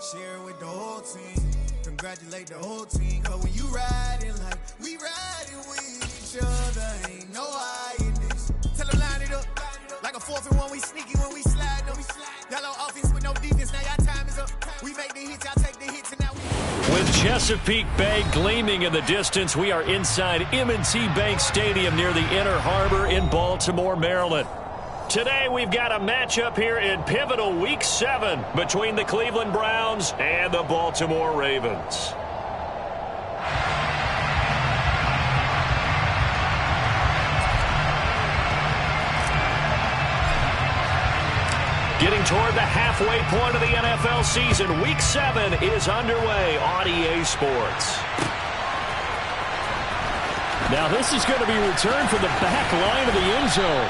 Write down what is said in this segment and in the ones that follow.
Share with the whole team. Congratulate the whole team. Cause when you riding like we riding with each other, ain't no hiding this. Tell them line it up. Like a 4th and 1, we sneaky when we slide them. Y'all on offense with no defense, now y'all time is up. We make the hits, y'all take the hits, and now we... With Chesapeake Bay gleaming in the distance, we are inside M&T Bank Stadium near the Inner Harbor in Baltimore, Maryland. Today we've got a matchup here in pivotal Week 7 between the Cleveland Browns and the Baltimore Ravens. Getting toward the halfway point of the NFL season, Week 7 is underway on EA Sports. Now this is going to be returned from the back line of the end zone.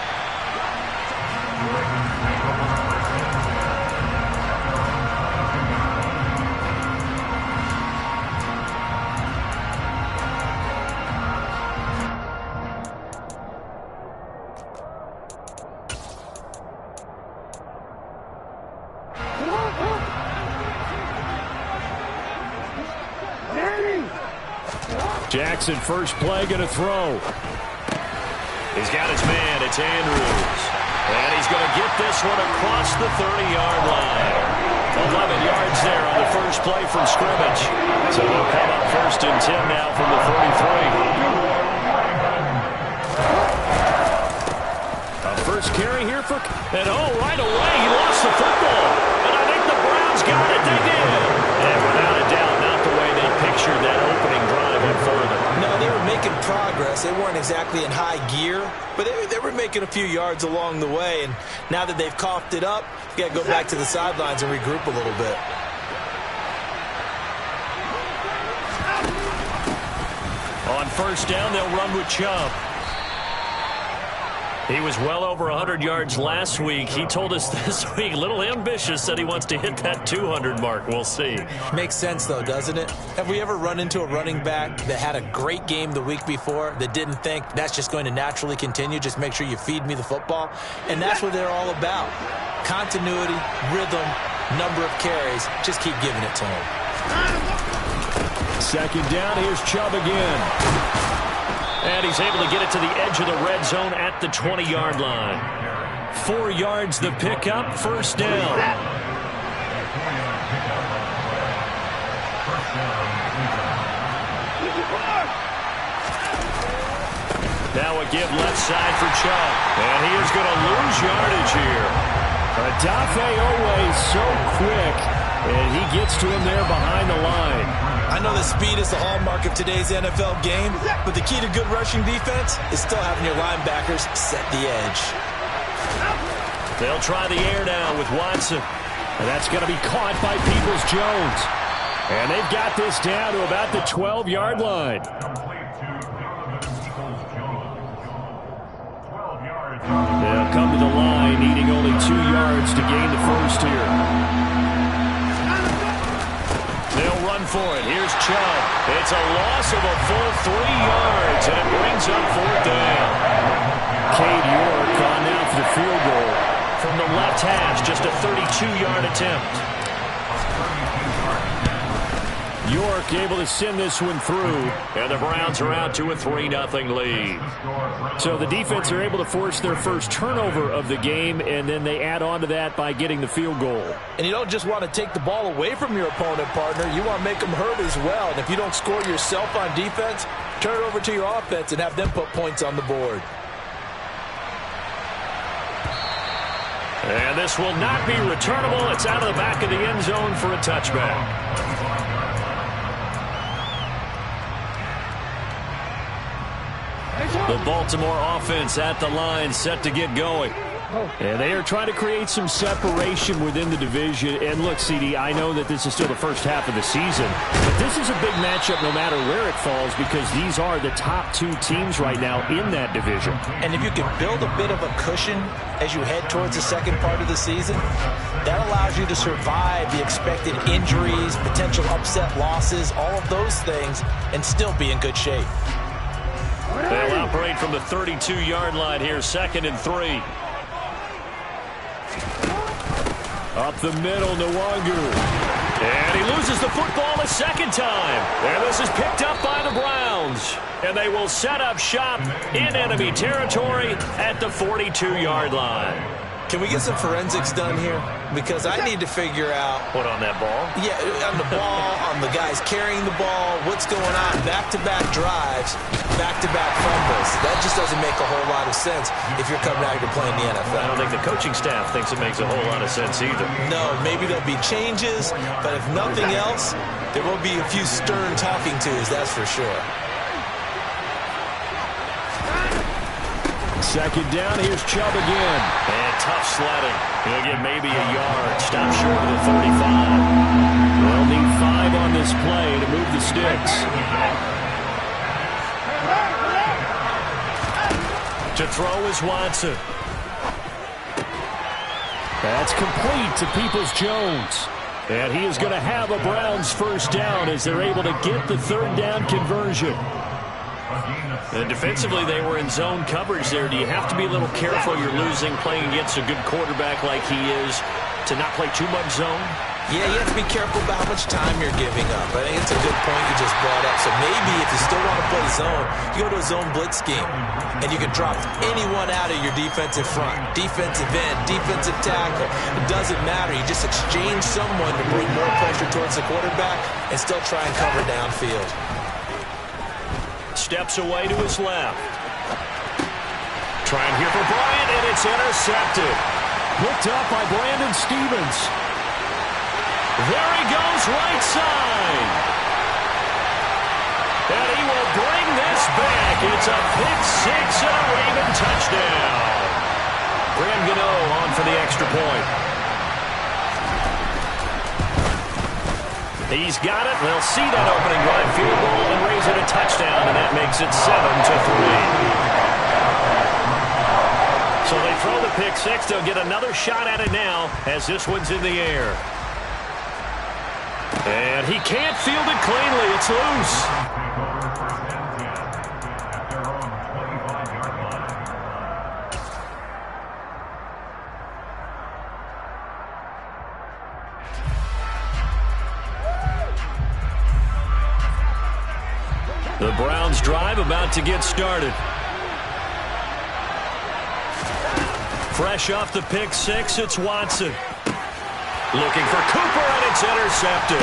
Jackson, first play, going to throw. He's got his man. It's Andrews. And he's going to get this one across the 30-yard line. 11 yards there on the first play from scrimmage. So they'll come up 1st and 10 now from the 33. A first carry here for... And right away, he lost the football. And I think the Browns got it. They did. And without a doubt, not the way they pictured that opening drive and further. No, they were making progress. They weren't exactly in high gear, but they were making a few yards along the way. And now that they've coughed it up, you got to go back to the sidelines and regroup a little bit. On first down, they'll run with Chubb. He was well over 100 yards last week. He told us this week, a little ambitious, said he wants to hit that 200 mark. We'll see. Makes sense, though, doesn't it? Have we ever run into a running back that had a great game the week before that didn't think that's just going to naturally continue? Just make sure you feed me the football. And that's what they're all about. Continuity, rhythm, number of carries. Just keep giving it to him. Second down, here's Chubb again. And he's able to get it to the edge of the red zone at the 20-yard line. 4 yards the pickup, first down. Now a give left side for Chubb. And he is going to lose yardage here. Adafe always so quick, and he gets to him there behind the line. I know that speed is the hallmark of today's NFL game, but the key to good rushing defense is still having your linebackers set the edge. They'll try the air now with Watson. And that's going to be caught by Peoples-Jones. And they've got this down to about the 12-yard line. They'll come to the line, needing only 2 yards to gain the first here. They'll run for it. Here's Chubb. It's a loss of a full 3 yards, and it brings up 4th down. Cade York on now for the field goal. From the left hash, just a 32-yard attempt. York able to send this one through. And the Browns are out to a 3-0 lead. So the defense are able to force their first turnover of the game, and then they add on to that by getting the field goal. And you don't just want to take the ball away from your opponent, partner. You want to make them hurt as well. And if you don't score yourself on defense, turn it over to your offense and have them put points on the board. And this will not be returnable. It's out of the back of the end zone for a touchback. The Baltimore offense at the line, set to get going. And they are trying to create some separation within the division. And look, CD, I know that this is still the first half of the season, but this is a big matchup no matter where it falls, because these are the top 2 teams right now in that division. And if you can build a bit of a cushion as you head towards the second part of the season, that allows you to survive the expected injuries, potential upset losses, all of those things, and still be in good shape. They'll operate from the 32-yard line here, 2nd and 3. Up the middle, Nwangu. And football a second time. And this is picked up by the Browns. And they will set up shop in enemy territory at the 42-yard line. Can we get some forensics done here? Because I need to figure out... What, on that ball? Yeah, on the ball, on the guys carrying the ball, what's going on. Back-to-back drives, back-to-back fumbles. That just doesn't make a whole lot of sense if you're coming out here playing the NFL. I don't think the coaching staff thinks it makes a whole lot of sense either. No, maybe there'll be changes, but if nothing else, there will be a few stern talking tos, that's for sure. Second down, here's Chubb again. And tough sledding. He'll get maybe a yard. Stop short of the 35. They'll need 5 on this play to move the sticks. To throw is Watson. That's complete to Peoples-Jones. And he is going to have a Browns first down as they're able to get the third down conversion. And defensively, they were in zone coverage there. Do you have to be a little careful? You're losing, playing against a good quarterback like he is, to not play too much zone? Yeah, you have to be careful about how much time you're giving up. I think it's a good point you just brought up. So maybe if you still want to play zone, you go to a zone blitz scheme, and you can drop anyone out of your defensive front, defensive end, defensive tackle. It doesn't matter. You just exchange someone to bring more pressure towards the quarterback and still try and cover downfield. Steps away to his left. Trying here for Bryant, and it's intercepted. Picked up by Brandon Stevens. There he goes, right side. And he will bring this back. It's a pick-6 and a Raven touchdown. Graham Gano on for the extra point. He's got it. They'll see that opening drive field goal and raise it a touchdown, and that makes it 7-3. So they throw the pick-6. They'll get another shot at it now as this one's in the air. And he can't field it cleanly. It's loose. The Browns drive about to get started. Fresh off the pick-6, it's Watson. Looking for Cooper, and it's intercepted.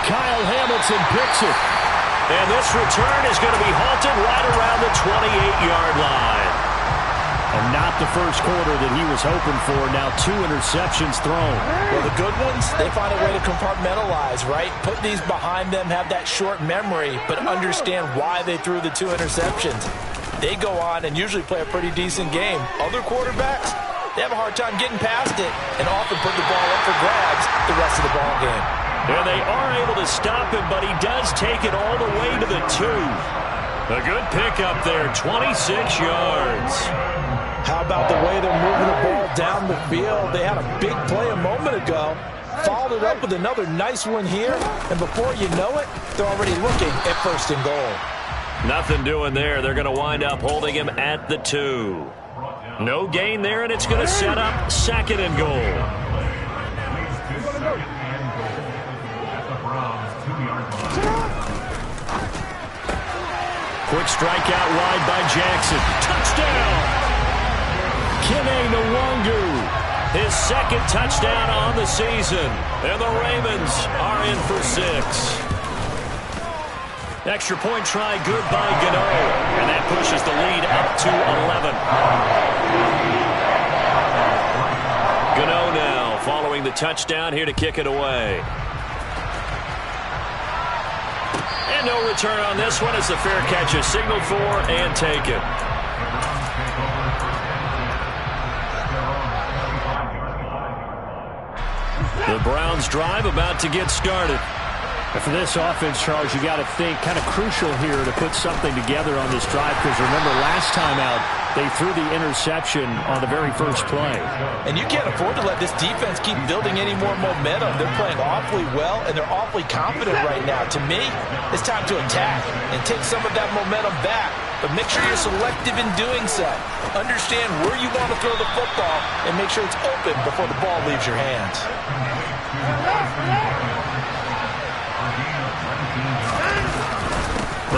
Kyle Hamilton picks it. And this return is going to be halted right around the 28-yard line. And not the first quarter that he was hoping for. Now 2 interceptions thrown. Well, the good ones, they find a way to compartmentalize, right? Put these behind them, have that short memory, but understand why they threw the 2 interceptions. They go on and usually play a pretty decent game. Other quarterbacks, they have a hard time getting past it and often put the ball up for grabs the rest of the ball game. And they are able to stop him, but he does take it all the way to the 2. A good pickup there, 26 yards. How about the way they're moving the ball down the field? They had a big play a moment ago. Followed it up with another nice one here. And before you know it, they're already looking at 1st and goal. Nothing doing there. They're going to wind up holding him at the 2. No gain there, and it's going to set up 2nd and goal. Quick strike out wide by Jackson. Touchdown! Kene Nwangu, his 2nd touchdown on the season. And the Ravens are in for 6. Extra point try good by Gano. And that pushes the lead up to 11. Gano now following the touchdown here to kick it away. And no return on this one as the fair catch is signaled for and taken. The Browns drive about to get started. And for this offense, Charles, you got to think kind of crucial here to put something together on this drive, because remember last time out they threw the interception on the very first play. And you can't afford to let this defense keep building any more momentum. They're playing awfully well, and they're awfully confident right now. To me, it's time to attack and take some of that momentum back. But make sure you're selective in doing so. Understand where you want to throw the football and make sure it's open before the ball leaves your hands.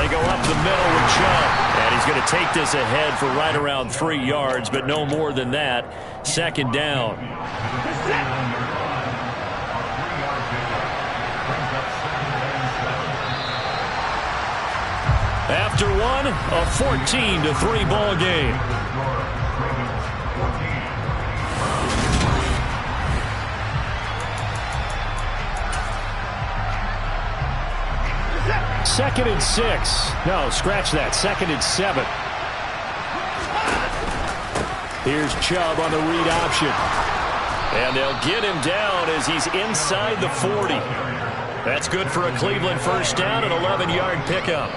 They go up the middle with Chubb. And he's going to take this ahead for right around 3 yards, but no more than that. Second down. After one, a 14-3 ball game. Second and 6. No, scratch that. Second and 7. Here's Chubb on the read option. And they'll get him down as he's inside the 40. That's good for a Cleveland first down, an 11-yard pickup.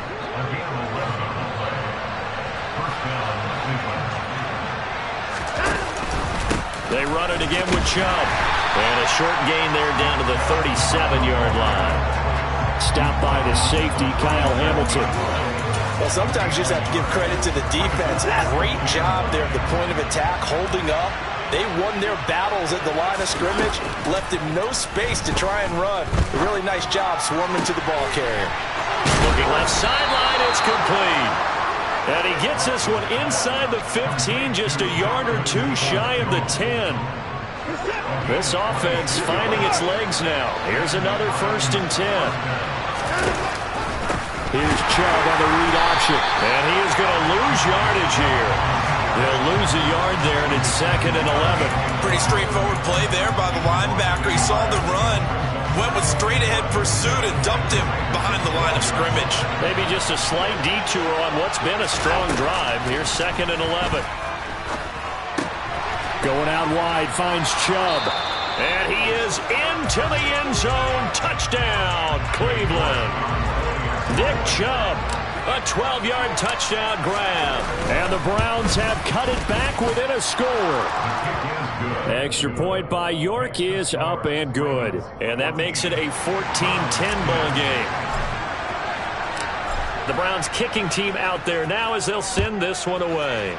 They run it again with Chubb. And a short gain there down to the 37-yard line. Stopped by the safety, Kyle Hamilton. Well, sometimes you just have to give credit to the defense. Great job there at the point of attack, holding up. They won their battles at the line of scrimmage, left him no space to try and run. A really nice job swarming to the ball carrier. Looking left sideline, it's complete. And he gets this one inside the 15, just a yard or two shy of the 10. This offense finding its legs now. Here's another 1st and 10. Here's Chubb on the read option. And he is going to lose yardage here. They'll lose a yard there, and it's 2nd and 11. Pretty straightforward play there by the linebacker. He saw the run, went with straight-ahead pursuit, and dumped him behind the line of scrimmage. Maybe just a slight detour on what's been a strong drive. Here's 2nd and 11. Going out wide, finds Chubb. And he is into the end zone. Touchdown, Cleveland. Nick Chubb, a 12-yard touchdown grab. And the Browns have cut it back within a score. Extra point by York is up and good. And that makes it a 14-10 ball game. The Browns kicking team out there now as they'll send this one away.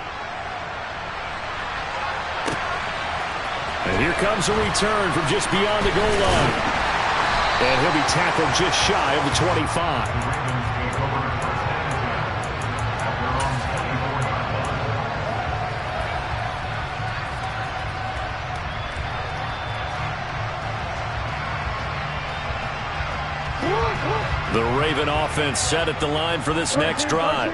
And here comes a return from just beyond the goal line. And he'll be tackled just shy of the 25. The Raven offense set at the line for this next drive.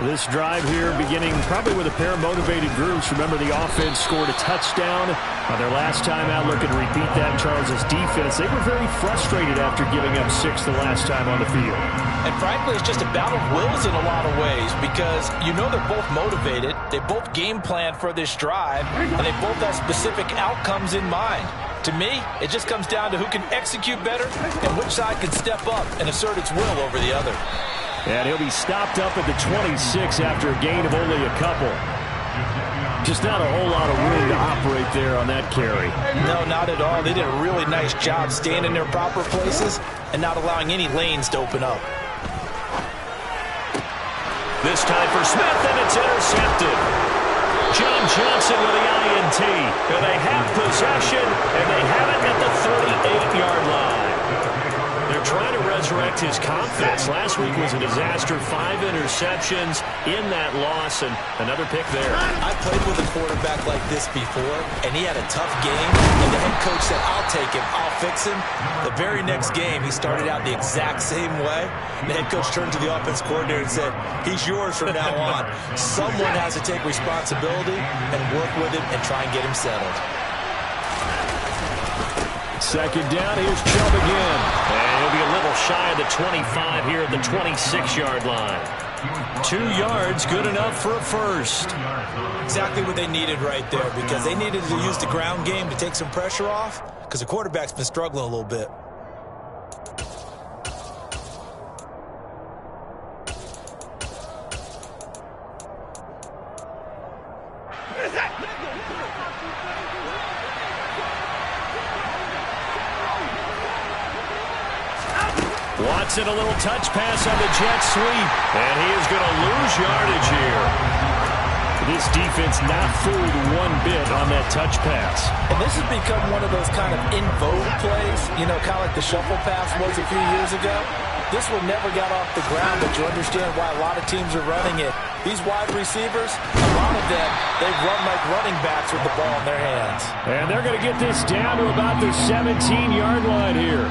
This drive here beginning probably with a pair of motivated Guruz. Remember, the offense scored a touchdown on their last time out, looking to repeat that in Charles's defense. They were very frustrated after giving up 6 the last time on the field. And frankly, it's just a battle of wills in a lot of ways because you know they're both motivated. They both game plan for this drive, and they both have specific outcomes in mind. To me, it just comes down to who can execute better and which side can step up and assert its will over the other. And he'll be stopped up at the 26 after a gain of only a couple. Just not a whole lot of room to operate there on that carry. No, not at all. They did a really nice job staying in their proper places and not allowing any lanes to open up. This time for Smith, and it's intercepted. John Johnson with the INT. And they have possession, and they have it at the 38-yard line. They're trying to resurrect his confidence. Last week was a disaster. 5 interceptions in that loss, and another pick there. I played with a quarterback like this before, and he had a tough game, and the head coach said, I'll take him, I'll fix him. The very next game, he started out the exact same way. The head coach turned to the offense coordinator and said, he's yours from now on. Someone has to take responsibility and work with him and try and get him settled. Second down, here's Chubb again. And he'll be a little shy of the 25 here at the 26-yard line. 2 yards, good enough for a first. Exactly what they needed right there because they needed to use the ground game to take some pressure off because the quarterback's been struggling a little bit. Watson, a little touch pass on the jet sweep. And he is going to lose yardage here. This defense not fooled one bit on that touch pass. And this has become one of those kind of in vogue plays, you know, kind of like the shuffle pass was a few years ago. This one never got off the ground, but you understand why a lot of teams are running it. These wide receivers, a lot of them, they run like running backs with the ball in their hands. And they're going to get this down to about the 17-yard line here.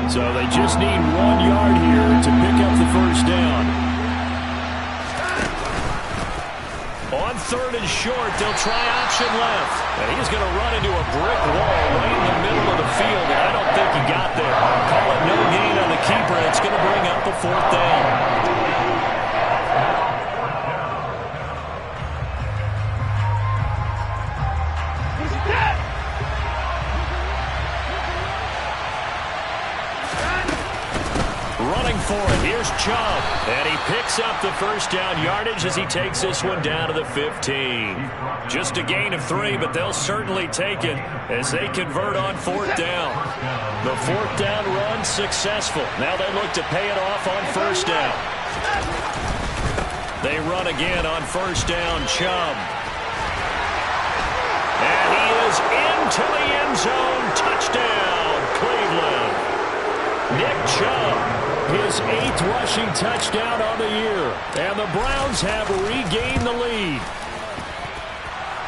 So they just need 1 yard here to pick up the first down. On 3rd and short, they'll try option left. And he's going to run into a brick wall right in the middle of the field, and I don't think he got there. Call it no gain on the keeper, and it's going to bring up a 4th down. For it. Here's Chubb, and he picks up the first down yardage as he takes this one down to the 15. Just a gain of 3, but they'll certainly take it as they convert on 4th down. The 4th down run successful. Now they look to pay it off on 1st down. They run again on 1st down. Chubb. And he is into the end zone. Touchdown, Cleveland. Nick Chubb. His 8th rushing touchdown on the year. And the Browns have regained the lead.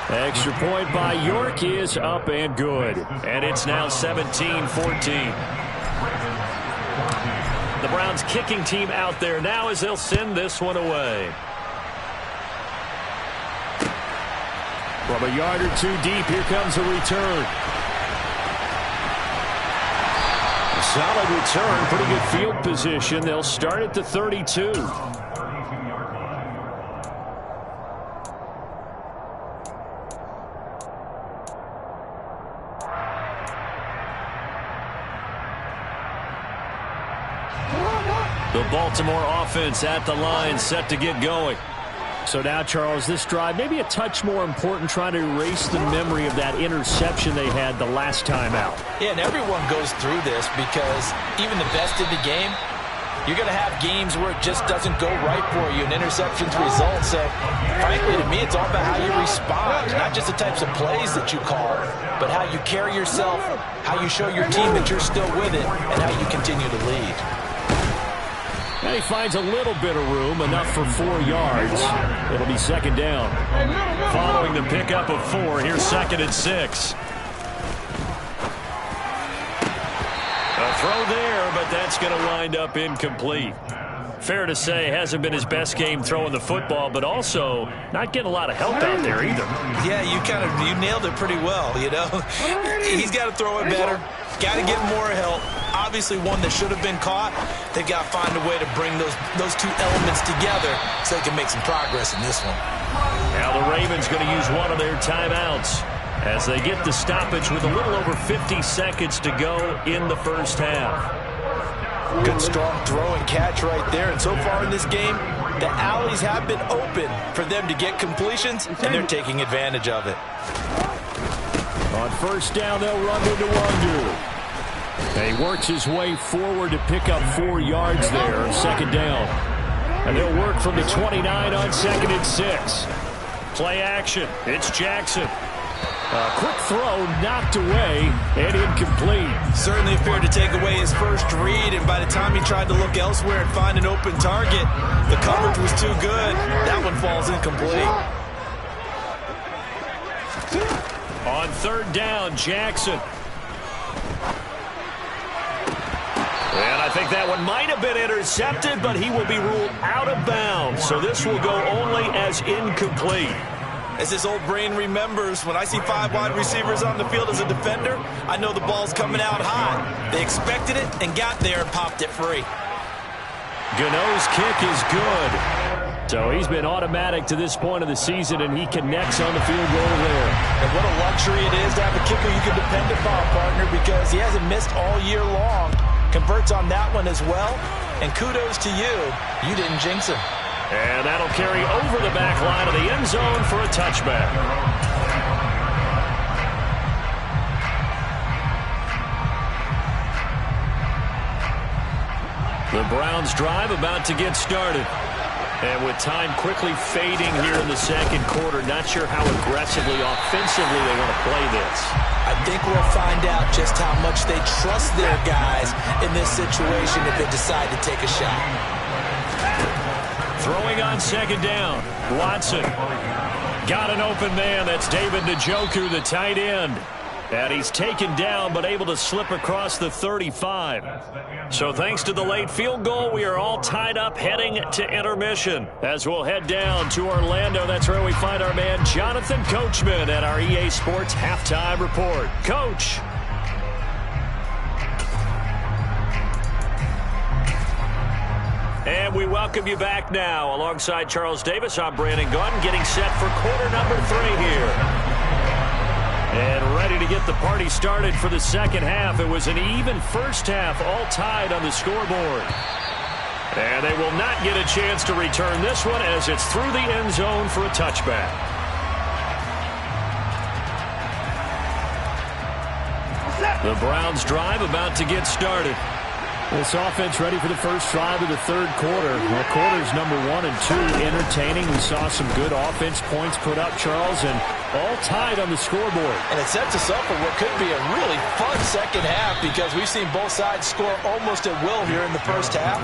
Extra point by York is up and good. And it's now 17-14. The Browns kicking team out there now as they'll send this one away. From a yard or 2 deep, here comes a return. Solid return, pretty good field position. They'll start at the 32. The Baltimore offense at the line, set to get going. So now, Charles, this drive maybe a touch more important, trying to erase the memory of that interception they had the last time out. Yeah, and everyone goes through this because even the best in the game, you're going to have games where it just doesn't go right for you, and interceptions result. So, frankly, to me, it's all about how you respond, not just the types of plays that you call, but how you carry yourself, how you show your team that you're still with it, and how you continue to lead. And he finds a little bit of room, enough for 4 yards. It'll be 2nd down. Following the pickup of 4, here's 2nd and 6. A throw there, but that's going to wind up incomplete. Fair to say, hasn't been his best game throwing the football, but also not getting a lot of help out there either. Yeah, you nailed it pretty well, you know. He's got to throw it better. Got to get more help. Obviously one that should have been caught. They've got to find a way to bring those 2 elements together so they can make some progress in this one. Now the Ravens going to use one of their timeouts as they get the stoppage with a little over 50 seconds to go in the first half. Good strong throw and catch right there. And so far in this game, the alleys have been open for them to get completions, and they're taking advantage of it. On 1st down, they'll run into Wonder. And he works his way forward to pick up 4 yards there on 2nd down. And they'll work from the 29 on 2nd and 6. Play action. It's Jackson. A quick throw knocked away and incomplete. Certainly appeared to take away his first read, and by the time he tried to look elsewhere and find an open target, the coverage was too good. That one falls incomplete. On 3rd down, Jackson. And I think that one might have been intercepted, but he will be ruled out of bounds. So this will go only as incomplete. As his old brain remembers, when I see 5 wide receivers on the field as a defender, I know the ball's coming out high. They expected it and got there and popped it free. Gano's kick is good. So he's been automatic to this point of the season, and he connects on the field goal there. And what a luxury it is to have a kicker you can depend upon, partner, because he hasn't missed all year long. Converts on that one as well. And kudos to you. You didn't jinx him. And that'll carry over the back line of the end zone for a touchback. The Browns drive about to get started. And with time quickly fading here in the second quarter, not sure how aggressively, offensively they want to play this. I think we'll find out just how much they trust their guys in this situation if they decide to take a shot. Throwing on second down. Watson. Got an open man. That's David Njoku, the tight end. And he's taken down but able to slip across the 35. So thanks to the late field goal, we are all tied up heading to intermission. As we'll head down to Orlando, that's where we find our man Jonathan Coachman at our EA Sports Halftime Report. Coach. And we welcome you back now. Alongside Charles Davis, I'm Brandon Gunn, getting set for quarter number 3 here. And ready to get the party started for the second half. It was an even first half, all tied on the scoreboard. And they will not get a chance to return this one as it's through the end zone for a touchback. The Browns drive about to get started. This offense ready for the first drive of the third quarter. Well, quarters number 1 and 2 entertaining. We saw some good offense points put up, Charles, and all tied on the scoreboard. And it sets us up for what could be a really fun second half because we've seen both sides score almost at will here in the first half.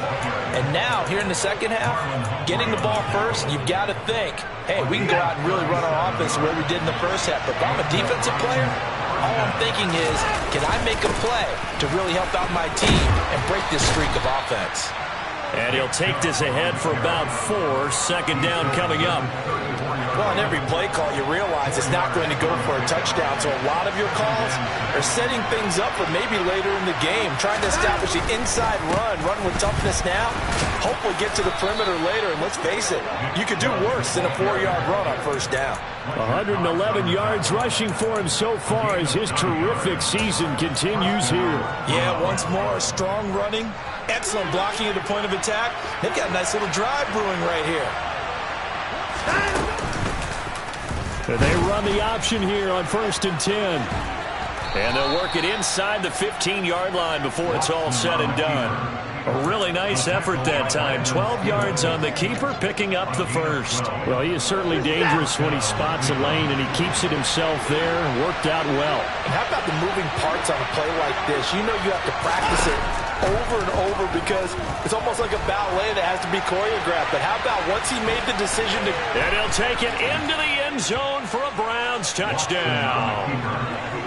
And now, here in the second half, getting the ball first, you've got to think, hey, we can go out and really run our offense the way we did in the first half. But if I'm a defensive player, all I'm thinking is, can I make a play to really help out my team and break this streak of offense? And he'll take this ahead for about 4. Second down coming up. Well, on every play call, you realize it's not going to go for a touchdown. So a lot of your calls are setting things up for maybe later in the game, trying to establish the inside run with toughness now, hopefully get to the perimeter later. And let's face it, you could do worse than a 4-yard run on first down. 111 yards rushing for him so far as his terrific season continues here. Yeah, once more, strong running, excellent blocking at the point of attack. They've got a nice little drive brewing right here. And they run the option here on 1st and 10. And they'll work it inside the 15-yard line before it's all said and done. A really nice effort that time. 12 yards on the keeper, picking up the first. Well, he is certainly dangerous when he spots a lane, and he keeps it himself there. Worked out well. And how about the moving parts on a play like this? You know you have to practice it over and over because it's almost like a ballet that has to be choreographed. But how about once he made the decision to... And he'll take it into the end zone for a Browns touchdown.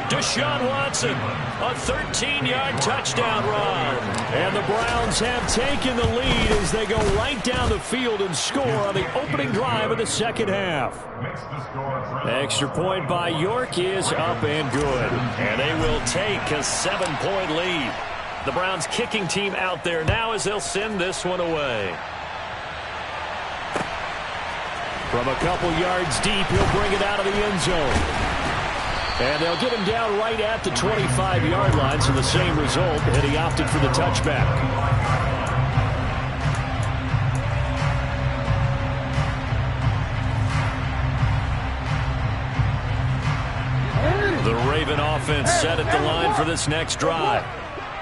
Deshaun Watson, a 13-yard touchdown run. And the Browns have taken the lead as they go right down the field and score on the opening drive of the second half. Extra point by York is up and good. And they will take a 7-point lead. The Browns kicking team out there now as they'll send this one away. From a couple yards deep, he'll bring it out of the end zone. And they'll get him down right at the 25-yard line, so the same result, and he opted for the touchback. The Raven offense set at the line for this next drive.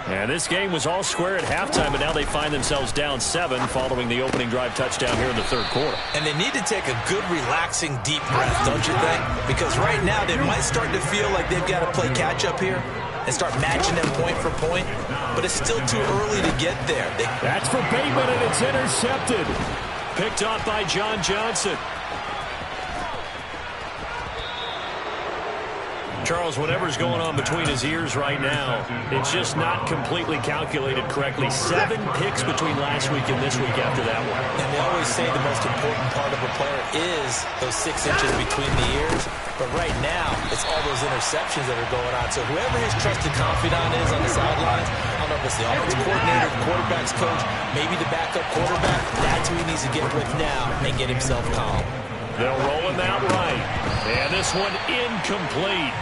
And this game was all square at halftime, but now they find themselves down 7 following the opening drive touchdown here in the third quarter. And they need to take a good, relaxing, deep breath, don't you think? Because right now they might start to feel like they've got to play catch-up here and start matching them point for point. But it's still too early to get there. That's for Bateman, and it's intercepted. Picked off by John Johnson. Charles, whatever's going on between his ears right now, it's just not completely calculated correctly. 7 picks between last week and this week after that one. And they always say the most important part of a player is those 6 inches between the ears. But right now, it's all those interceptions that are going on. So whoever his trusted confidant is on the sidelines, I don't know if it's the offensive coordinator, the quarterback's coach, maybe the backup quarterback, that's who he needs to get with now and get himself calm. They'll roll him out right. And this one incomplete.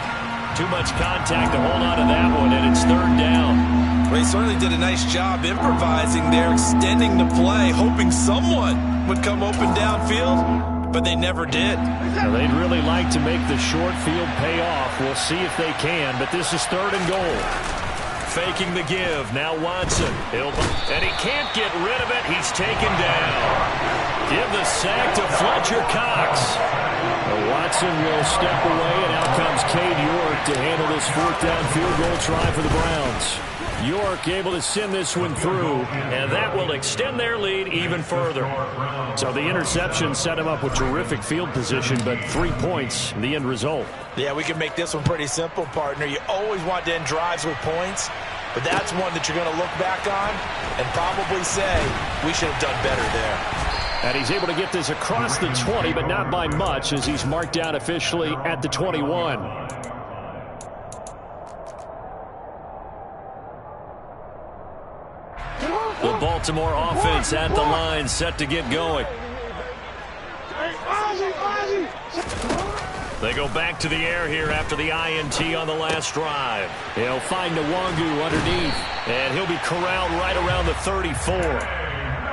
Too much contact to hold on to that one, and it's 3rd down. Well, he certainly did a nice job improvising there, extending the play, hoping someone would come open downfield, but they never did. Now, they'd really like to make the short field pay off. We'll see if they can, but this is 3rd and goal. faking the give. Now Watson. And he can't get rid of it. He's taken down. Give the sack to Fletcher Cox. Watson will step away, and out comes Cade York to handle this fourth down field goal try for the Browns. York able to send this one through, and that will extend their lead even further. So the interception set him up with terrific field position, but 3 points, the end result. Yeah, we can make this one pretty simple, partner. You always want to end drives with points, but that's one that you're going to look back on and probably say, we should have done better there. And he's able to get this across the 20, but not by much, as he's marked down officially at the 21. The Baltimore offense at the line, set to get going. They go back to the air here after the INT on the last drive. He'll find Nwangu underneath, and he'll be corralled right around the 34.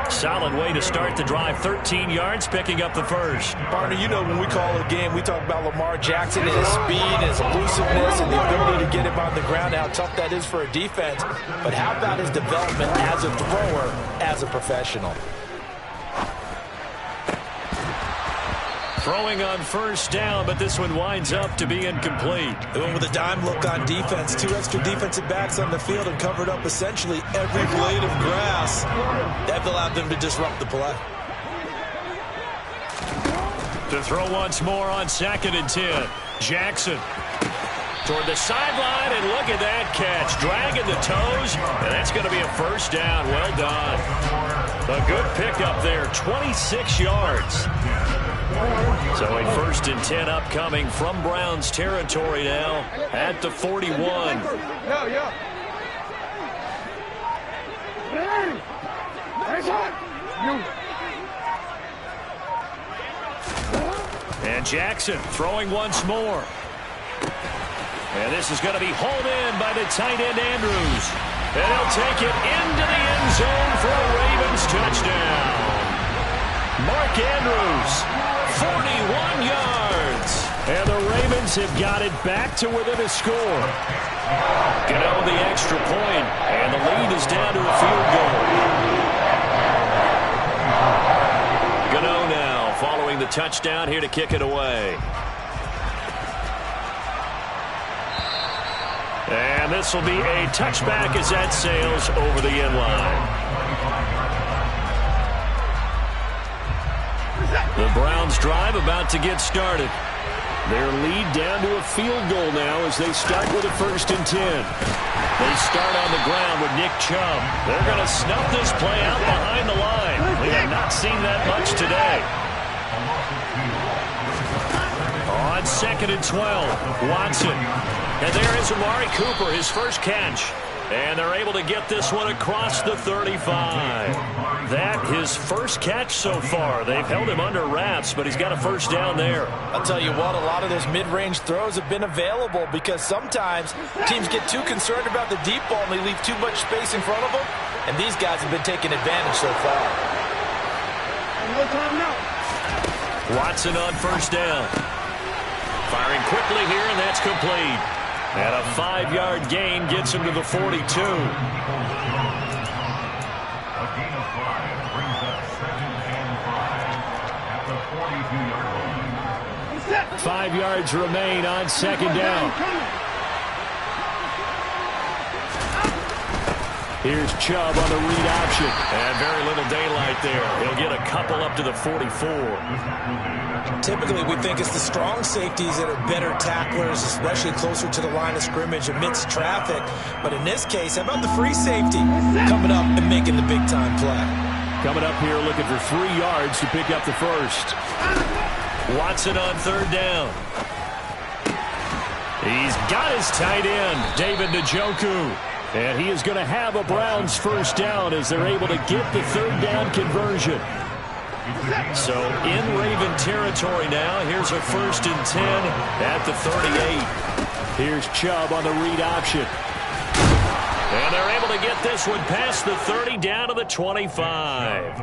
Solid way to start the drive. 13 yards, picking up the first. Partner, you know when we call it a game, we talk about Lamar Jackson and his speed, his elusiveness, and the ability to get him on the ground, how tough that is for a defense. But how about his development as a thrower, as a professional? Throwing on first down, but this one winds up to be incomplete. They went with a dime look on defense. 2 extra defensive backs on the field and covered up essentially every blade of grass. That allowed them to disrupt the play. To throw once more on 2nd and 10. Jackson toward the sideline, and look at that catch. Dragging the toes, and that's going to be a first down. Well done. A good pickup there, 26 yards. So a 1st and 10 upcoming from Browns territory now at the 41. And Jackson throwing once more. And this is going to be hauled in by the tight end Andrews. And he'll take it into the end zone for a Ravens touchdown. Mark Andrews, 41 yards. And the Ravens have got it back to within a score. Gano the extra point, and the lead is down to a field goal. Gano now following the touchdown here to kick it away. And this will be a touchback as that sails over the end line. The Browns drive about to get started. Their lead down to a field goal now as they start with a 1st and 10. They start on the ground with Nick Chubb. They're going to snuff this play out behind the line. We have not seen that much today. On 2nd and 12, Watson. And there is Amari Cooper, his first catch. And they're able to get this one across the 35. That his first catch so far. They've held him under wraps, but he's got a first down there. I'll tell you what, a lot of those mid-range throws have been available because sometimes teams get too concerned about the deep ball and they leave too much space in front of them. And these guys have been taking advantage so far. Watson on first down. Firing quickly here, and that's complete. And a 5-yard gain gets him to the 42. 5 yards remain on 2nd down. Here's Chubb on the read option. And very little daylight there. He'll get a couple up to the 44. Typically, we think it's the strong safeties that are better tacklers, especially closer to the line of scrimmage amidst traffic. But in this case, how about the free safety coming up and making the big-time play? Coming up here looking for 3 yards to pick up the first. Watson on 3rd down. He's got his tight end, David Njoku. And he is going to have a Browns first down as they're able to get the 3rd down conversion. So in Raven territory now. Here's a 1st and 10 at the 38. Here's Chubb on the read option. And they're able to get this one past the 30 down to the 25.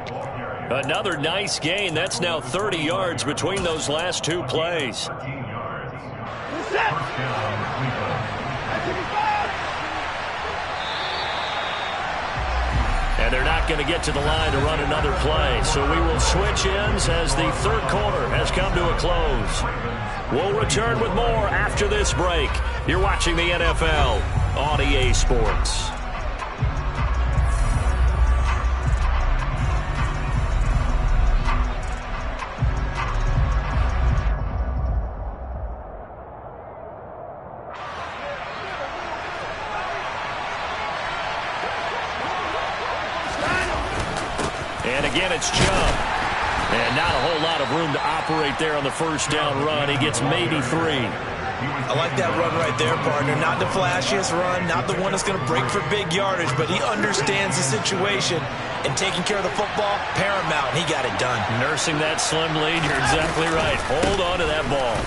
Another nice gain. That's now 30 yards between those last 2 plays. not going to get to the line to run another play. So we will switch ends as the third quarter has come to a close. We'll return with more after this break. You're watching the NFL on EA Sports. And again, it's Chubb. And not a whole lot of room to operate there on the first down run. He gets maybe 3. I like that run right there, partner. Not the flashiest run, not the one that's going to break for big yardage, but he understands the situation, and taking care of the football, paramount, and he got it done. Nursing that slim lead, you're exactly right. Hold on to that ball.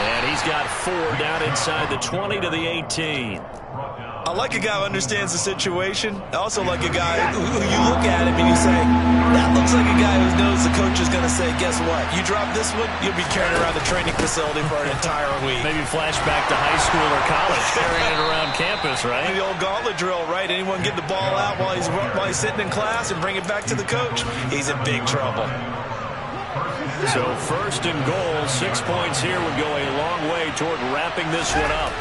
And he's got 4 down inside the 20 to the 18. I like a guy who understands the situation. I also like a guy who you look at him and you say, that looks like a guy who knows the coach is going to say, guess what? You drop this one, you'll be carrying around the training facility for an entire week. Maybe flashback to high school or college, carrying it around campus, right? The old gauntlet drill, right? Anyone get the ball out while he's sitting in class and bring it back to the coach? He's in big trouble. So first and goal, 6 points here would go a long way toward wrapping this one up.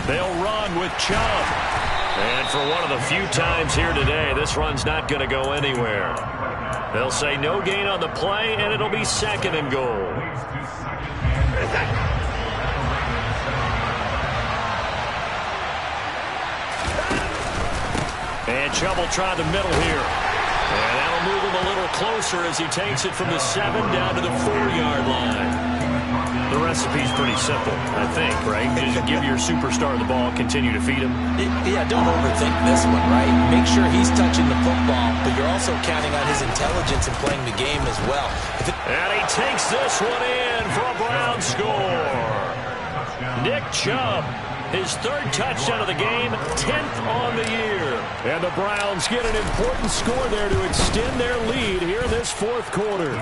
They'll run with Chubb. And for one of the few times here today, this run's not going to go anywhere. They'll say no gain on the play, and it'll be second and goal. And Chubb will try the middle here. And that'll move him a little closer as he takes it from the 7 down to the 4-yard line. The recipe's pretty simple, I think, right? Just give your superstar the ball, continue to feed him. Yeah, don't overthink this one, right? Make sure he's touching the football, but you're also counting on his intelligence in playing the game as well. And he takes this one in for a Brown score. Nick Chubb, his 3rd touchdown of the game, 10th on the year. And the Browns get an important score there to extend their lead here in this 4th quarter.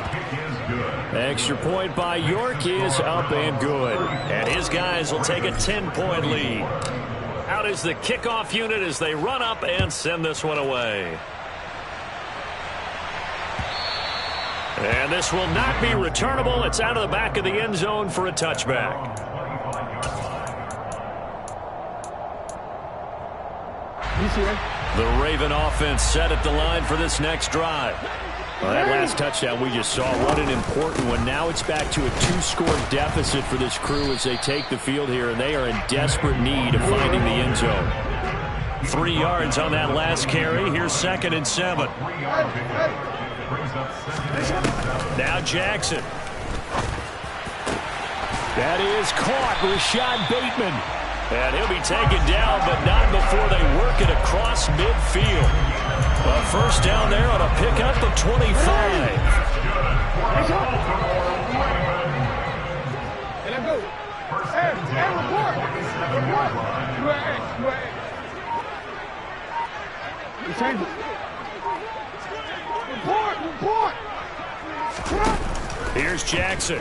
Extra point by York is up and good. And his guys will take a 10-point lead. Out is the kickoff unit as they run up and send this one away. And this will not be returnable. It's out of the back of the end zone for a touchback. The Raven offense set at the line for this next drive. Well, that last touchdown we just saw, what an important one. Now it's back to a 2-score deficit for this crew as they take the field here, and they are in desperate need of finding the end zone. 3 yards on that last carry. Here's 2nd and 7. Now Jackson. That is caught. Rashad Bateman. And he'll be taken down, but not before they work it across midfield. A first down there on a pickup of 25. Here's Jackson.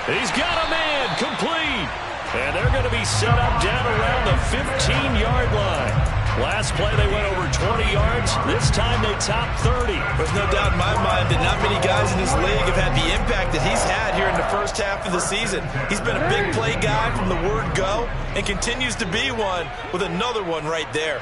He's got a man, complete. And they're going to be set up down around the 15-yard line. Last play they went over 20 yards. This time they topped 30. There's no doubt in my mind that not many guys in this league have had the impact that he's had here in the first half of the season. He's been a big play guy from the word go and continues to be one with another one right there.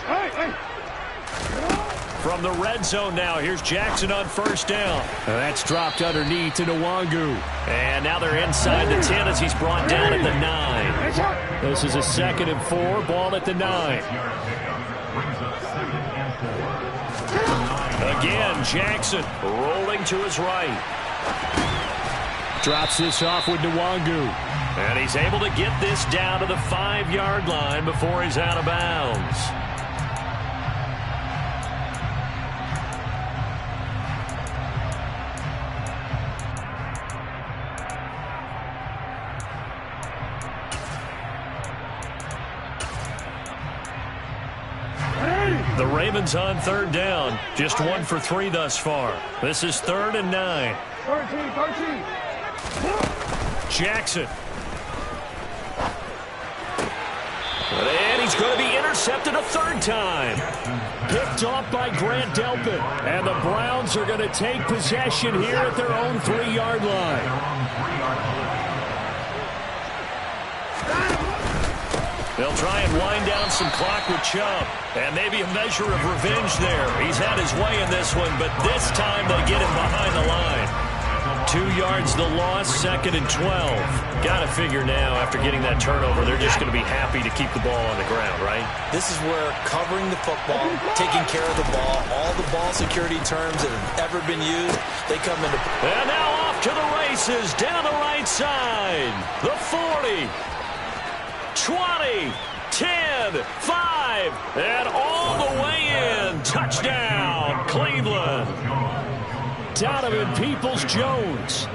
From the red zone now, here's Jackson on first down. And that's dropped underneath to Nwangu. And now they're inside the 10 as he's brought down at the 9. This is a 2nd and 4, ball at the 9. Again, Jackson rolling to his right. Drops this off with Nwangu. And he's able to get this down to the 5-yard line before he's out of bounds. The Ravens on 3rd down. Just 1 for 3 thus far. This is 3rd and 9. 13. Jackson. And he's going to be intercepted a third time. Picked off by Grant Delpit. And the Browns are going to take possession here at their own 3-yard line. They'll try and wind down some clock with Chubb. And maybe a measure of revenge there. He's had his way in this one, but this time they get him behind the line. 2 yards the loss, 2nd and 12. Got to figure now, after getting that turnover, they're just going to be happy to keep the ball on the ground, right? This is where covering the football, taking care of the ball, all the ball security terms that have ever been used, they come into play. And now off to the races, down the right side. The 40, 20, 10, 5, and all the way in. Touchdown, Cleveland. Donovan Peoples-Jones,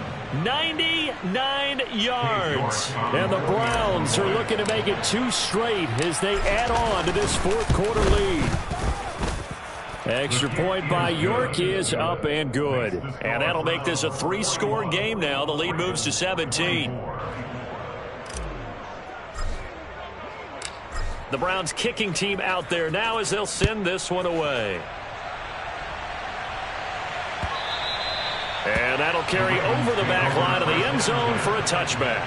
99 yards. And the Browns are looking to make it 2 straight as they add on to this 4th quarter lead. Extra point by York is up and good. And that'll make this a 3-score game now. The lead moves to 17. The Browns kicking team out there now as they'll send this one away. And that'll carry over the back line of the end zone for a touchback.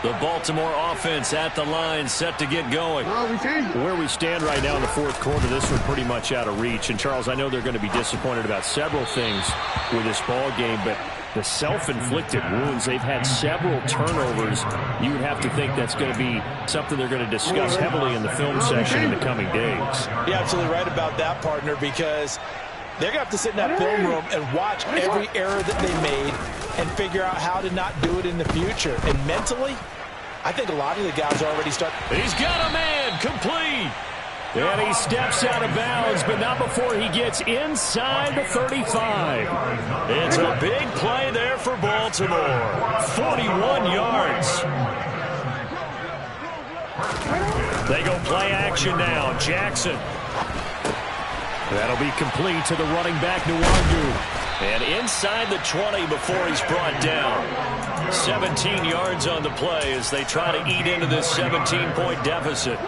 The Baltimore offense at the line, set to get going. Where we stand right now in the 4th quarter, this one pretty much out of reach. And, Charles, I know they're going to be disappointed about several things with this ball game, but the self-inflicted wounds, they've had several turnovers. You would have to think that's going to be something they're going to discuss heavily in the film session in the coming days. You're absolutely right about that, partner, because they're going to have to sit in that film room and watch every error that they made and figure out how to not do it in the future. And mentally, I think a lot of the guys already start. He's got a man, complete. And he steps out of bounds, but not before he gets inside the 35. It's a big play there for Baltimore. 41 yards. They go play action now. Jackson. That'll be complete to the running back, Nwangu. And inside the 20 before he's brought down. 17 yards on the play as they try to eat into this 17-point deficit.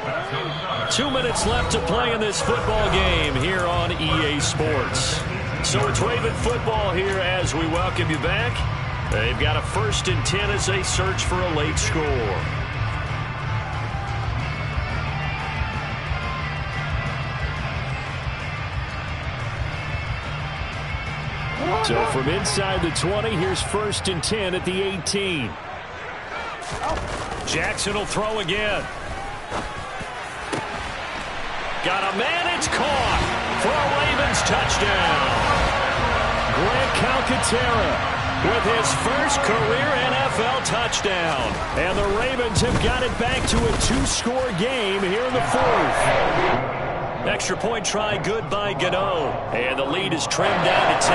2 minutes left to play in this football game here on EA Sports. So it's Raven football here as we welcome you back. They've got a 1st and 10 as they search for a late score. So from inside the 20, here's 1st and 10 at the 18. Jackson will throw again. Got a man, it's caught for a Ravens touchdown. Grant Calcaterra with his first career NFL touchdown. And the Ravens have got it back to a 2-score game here in the 4th. Extra point try good by Gano. And the lead is trimmed down to 10.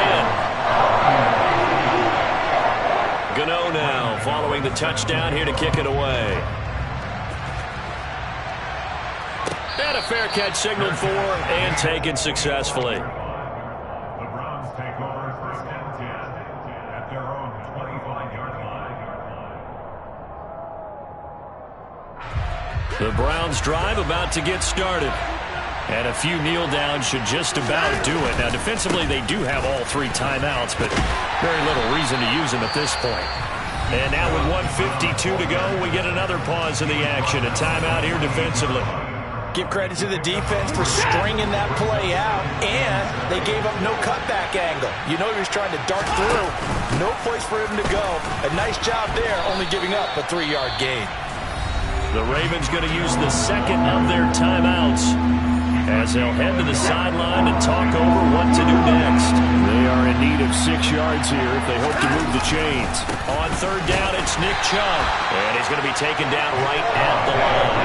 Gano now following the touchdown here to kick it away. And a fair catch signaled for and taken successfully. The Browns take over 1st and 10 at their own 25-yard line. The Browns drive about to get started. And a few kneel downs should just about do it. Now, defensively, they do have all 3 timeouts, but very little reason to use them at this point. And now with 1:52 to go, we get another pause in the action. A timeout here defensively. Give credit to the defense for stringing that play out, and they gave up no cutback angle. You know he was trying to dart through. No place for him to go. A nice job there, only giving up a 3-yard gain. The Ravens going to use the 2nd of their timeouts as they'll head to the sideline and talk over what to do next. They are in need of 6 yards here if they hope to move the chains. On 3rd down, it's Nick Chubb. And he's going to be taken down right at the line.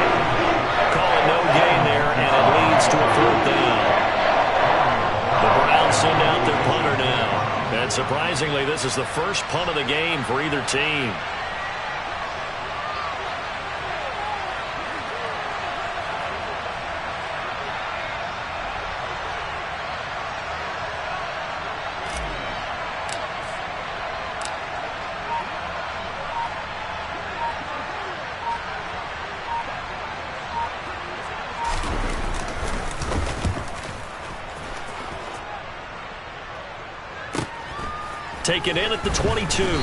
Call it no gain there, and it leads to a 4th down. The Browns send out their punter now. And surprisingly, this is the first punt of the game for either team. take it in at the 22.